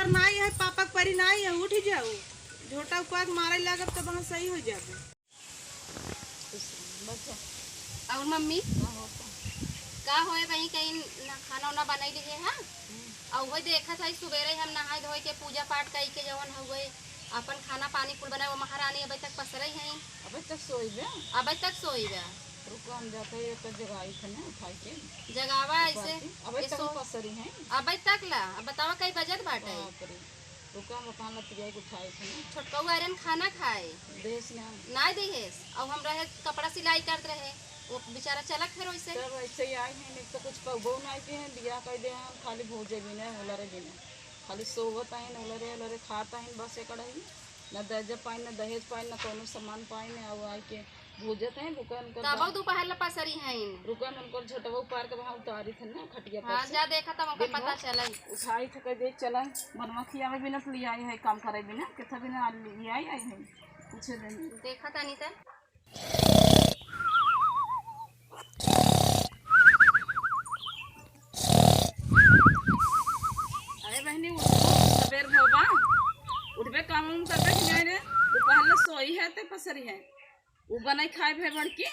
पर नाई है पापा के परी नाई है उठ जाओ झोटा उपवास मारे लागब तो वहाँ सही हो जाबे। और मम्मी का होए वही कहीं खाना उना बनाई लीजिए हाँ और वही देखा था सुबेरे हम नहाए धोए के पूजा पाठ कई के जवन हुए अपन खाना पानी कुल बनाए वो महारानी अभी तक पसरई है अबे तक सोईबे रुको हम जाते एक जगह आई थे ना उठाई के जगावा ऐसे अबे तक पसरी है अभी तक ला अब बतावा कई बजट बाटे रुको हम अपन लतिया के उठाई थे ना छोटका आयरन खाना खाए देश ना ना देहेस और हम रहे कपड़ा सिलाई करते रहे वो बेचारा चलक फिर वैसे तब ऐसे ही आए हैं नहीं तो कुछ कबो नहीं पे हैं दिया कह दे हम खाली भोजे भी नहीं उलरे भी नहीं खाली सोवत आए उलरे उलरे खाता है बस एक कड़ाई न दहेज पाई न दहेज पाई न कोनो सामान पाई न अब आए के भोजत हैं रुकन कर तब दोपहर ला पसरी हैं रुकन उनको झटवा पार के वहां उतारी थे ना खटिया पर हां जा देखा था हमको पता चला उठाई थे कह दे चला मनमखिया में भी न ले आई है काम करे भी ना किथा भी ना ले आई है कुछ नहीं देखा था नहीं था अरे बहनी सवेर भोबा उठबे काम करबे कि रे दोपहर सोई है ते पसरी है वो बनाई खाए भे बड़की।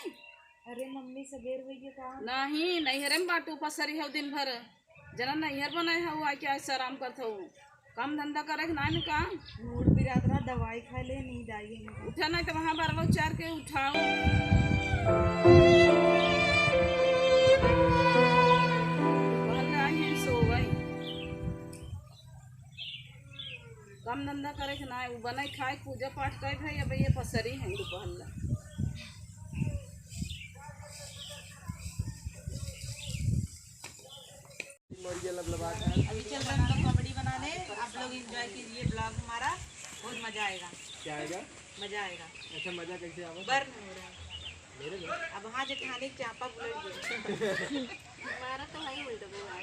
अरे मम्मी सवेर हुई के का नहीं नैहरे में बाटू पसरी है दिन भर जना नैहर बनाए है वो आके ऐसा आराम करता हूँ काम धंधा करे ना का मूड भी रात रात दवाई खा ले नींद आई है उठा नहीं तो वहाँ बार चार के उठाओ काम धंधा करे के ना वो बनाई खाए पूजा पाठ करे भाई अब ये पसरी है दोपहर अभी चल रहा है कॉमेडी बनाने आप लोग एंजॉय कीजिए ब्लॉग हमारा बहुत मजा आएगा। क्या आएगा? मजा आएगा। अच्छा मजा कैसे आवा? बर्न हो रहा है मेरे को? अब हाँ जेठानी चापा बुलट गई हमारा तो है उल्टा हुआ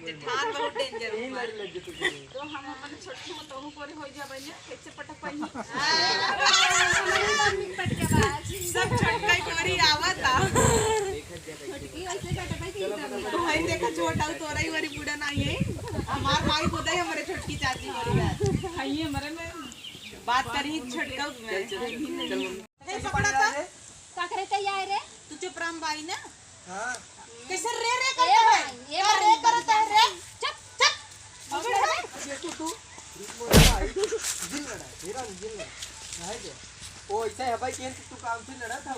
जेठान बहुत डेंजर यही मार लग गई तो हम अपन छोटे मतों पर हो जाबे ने कैसे पटक पाई सब छटकाई कोरी आवता छोटकी वैसे कटपाई की तो भाई देखा छोटा तोरा ही वाली बूढ़ा नहीं है हमार माई बोदा है हमारे छोटकी चाची बोली खाइए मरे में बात करी छटका में चल पकड़ा था का करे कई आए रे तू चुप राम बाई ना हां कैसे रे रे करता है ये रे करता है रे चुप चुप ये तू दिल लड़ा मेरा दिल लड़ा है क्या ओ ऐसा है भाई कि तू काम से लड़ा था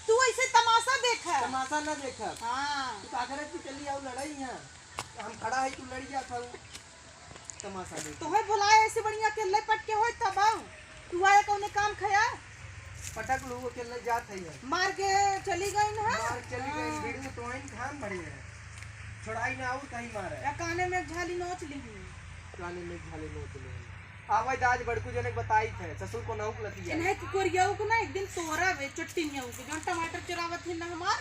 तू ऐसे तमाशा देखा तमाशा ना देखा हां तू का करे तू चली आओ लड़ाई यहां हम खड़ा है तू लड़ गया था तमाशा देख तो है बुलाए ऐसे बढ़िया के ले पट के होय तब आओ तू आया कौने काम खया पटक लोगों के ले जात है मार के चली गई ना मार चली गई वीडियो तो इन खान पड़ी है छोड़ाई ना आऊ कहीं मारे या काने में झाली नोच ली काने में झाले नो चले आवाज आज बड़कू जने बताई थे ससुर को नौक लती है इन्हें कोरियाऊ को ना एक दिन तोरा वे चुट्टी नहीं होगी जो टमाटर चुरावत थी ना हमार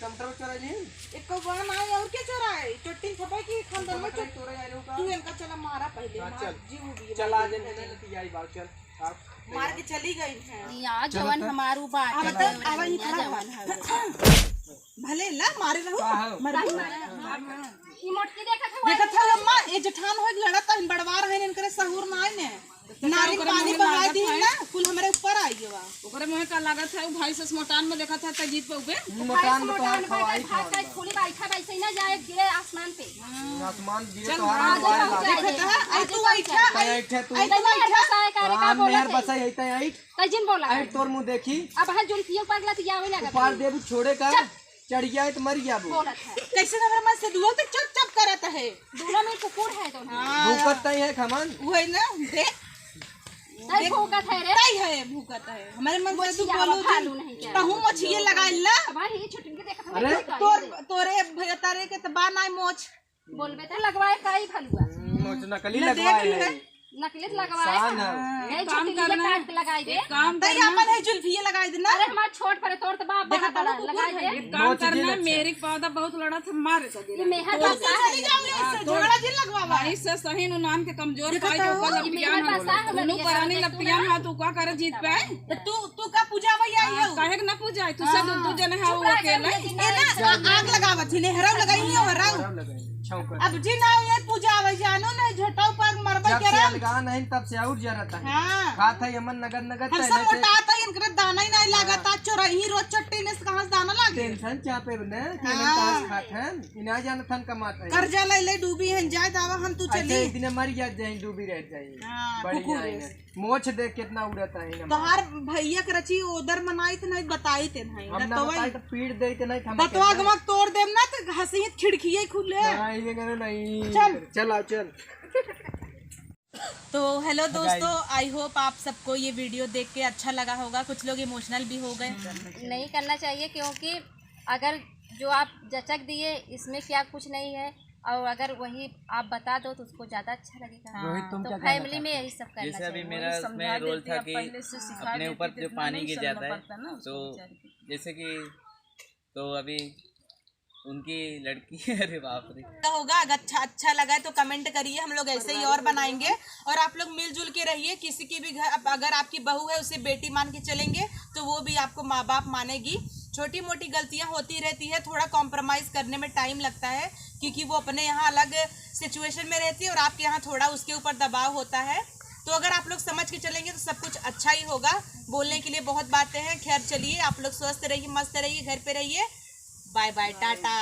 टमाटर चोरा ली एक को बहन आई और क्या चुराए चुट्टी छपाई की खानदान में टमाटर चोरा आए का तू इनका चला मारा पहले हाँ, मार चल। जीव भी चल आ जने लती आई बात चल आप मार के चली गई है यहाँ जवन हमारू बात मतलब आवा ही जवन भले ला मारे रहो मर ई मोटकी देखा था अम्मा ये जेठान होय लड़ा त बड़वार है इनकरे सहूर ना ने नारी पानी बहा दी ना कुल हमरे ऊपर आई गवा ओकरे मुंह का लागत है भाई से मोटान में देखा था तजीत पे उबे मकान में तो खवाई भात का थोड़ी बैठा वैसे ना जाए गिरे आसमान पे आसमान गिरे चल, तो हां देखा था आई तू बैठा बैठे तू आई तू बैठा राम मेहर बसा यही आइट कजिन बोला आइट तोर मुंह देखी अब है जुल्फियों पगला तो जावे लगा पार देबू छोड़े का चढ़ गया है तो मर गया वो बोलत है कैसे हमरा मन से दुआ तो चुप चुप करत है दूल्हा में कुकुर है तो भूकत नहीं है खमन वो है ना दे तई भूकत है रे तई है भूकत है हमारे मन से तू बोलो भालू नहीं क्या कहूं मछिए लगाई ला भाई ये छुटकी देखा अरे तोरे भैया तारे के त बा नाई मोछ बोलबे त लगवाए काई भालुआ मोच नकली लगवाए है नकली लगवाए शान है ए काम करना काट के लगाई दे काम तई अपन है जुल्फिए लगाई दे ना अरे हमार छोट पर तोड़ तो बाप बड़ा बड़ा लगाई दे काम करना मेरे पौधा बहुत लड़ा था मारे तो ये मेहर बसा चली जाओ झगड़ा जिन लगवावा भाई से सही नुनान के कमजोर पाई जो कल लपियान नु परानी लपियान हां तू का करे जीत पे तू का पूजा भैया आई हो काहे के ना पूजाई तू सब दू जने है वो अकेले ए ना आग लगावत थी ने हराव लगाई हो हराव छौकर अब जिन आओ ये पूजा आवे जानो ना झटो नहीं जब से करे अलगा नहीं तब से और जरता है। हाँ खात है यमन नगद नगद हम सब मोटाता है इनके दाना ही नहीं लागता चोरही रोज चट्टी में से कहां से दाना लागे टेंशन चापे ने हाँ। तास खात है इना जान थन कमात है कर्जा ले ले डूबी हैं जाए दावा हम तू चली ऐसे एक दिन मर जा जाए डूबी रह जाए हाँ, बड़ी कुकुर जाए मोछ देख कितना उड़ता है तोहार भैया के रची उधर मनाई थे नहीं बताई थे नहीं हम ना बताए तो पीड़ देते नहीं थम बतवा गमक तोड़ देम ना तो हंसी खिड़की खुले नहीं चल। चल आओ चल। तो हेलो दोस्तों, आई होप आप सबको ये वीडियो देख के अच्छा लगा होगा। कुछ लोग इमोशनल भी हो गए। नहीं करना चाहिए, क्योंकि अगर जो आप जचक दिए इसमें क्या कुछ नहीं है, और अगर वही आप बता दो तो उसको ज़्यादा अच्छा लगेगा। रोहित तुम तो क्या फैमिली में यही सब करना जैसे अभी चाहिए। मेरा उसमें रोल था कि अपने ऊपर जो पानी गिर जाता है, तो जैसे कि तो अभी उनकी लड़की अरे बाप रे होगा अगर अच्छा लगा है तो कमेंट करिए, हम लोग ऐसे ही और बनाएंगे। और आप लोग मिलजुल के रहिए। किसी की भी घर अगर आपकी बहू है उसे बेटी मान के चलेंगे तो वो भी आपको माँ बाप मानेगी। छोटी मोटी गलतियां होती रहती है, थोड़ा कॉम्प्रोमाइज करने में टाइम लगता है, क्योंकि वो अपने यहाँ अलग सिचुएशन में रहती है और आपके यहाँ थोड़ा उसके ऊपर दबाव होता है। तो अगर आप लोग समझ के चलेंगे तो सब कुछ अच्छा ही होगा। बोलने के लिए बहुत बातें हैं। खैर चलिए, आप लोग स्वस्थ रहिए, मस्त रहिए, घर पे रहिए। Bye bye, tata.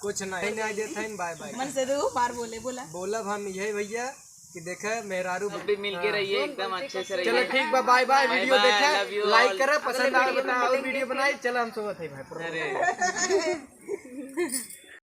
कुछ नहीं देता है बाय बाय मन से दो बार बोला हम यही भैया कि देखे मेहरारू अभी मिलके रहिए, एकदम अच्छे से चलो रहिए। ठीक बा, bye bye. Video Bye bye, देखे love you लाइक all। करे, पसंद आए बता और वीडियो बनाए। चलो हम सोवत है भाई। अरे